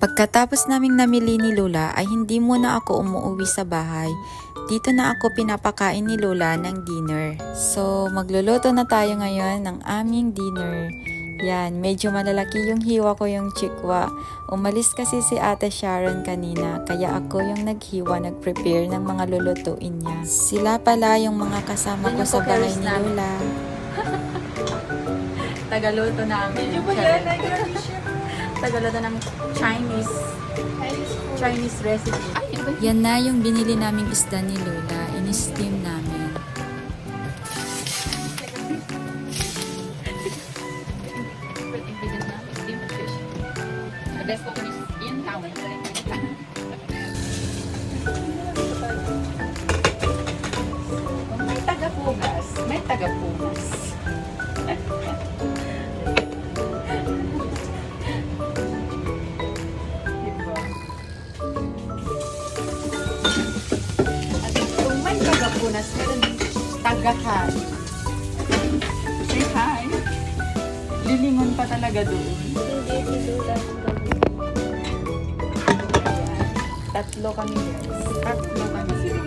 Pagkatapos naming namili ni Lola ay hindi muna ako umuwi sa bahay. Dito na ako pinapakain ni Lola ng dinner. So magluluto na tayo ngayon ng aming dinner. Yan, medyo malalaki yung hiwa ko yung chikwa. Umalis kasi si Ate Sharon kanina, kaya ako yung naghiwa, nag-prepare ng mga lulutuin niya. Sila pala yung mga kasama ko sa bahay ni Lola. Tagaluto namin. Medyo ba yan? Tagaluto ng Chinese recipe. Yan na yung binili naming isda ni Lola. In-steam namin. The best coconut is in town. Kung may tagapugas, may tagapugas. Diba? At kung may tagapunas, meron din tagahan. Say hi. Lilingon pa talaga doon. Hindi, si Lola. Tatlo kami guys. Tatlo kami.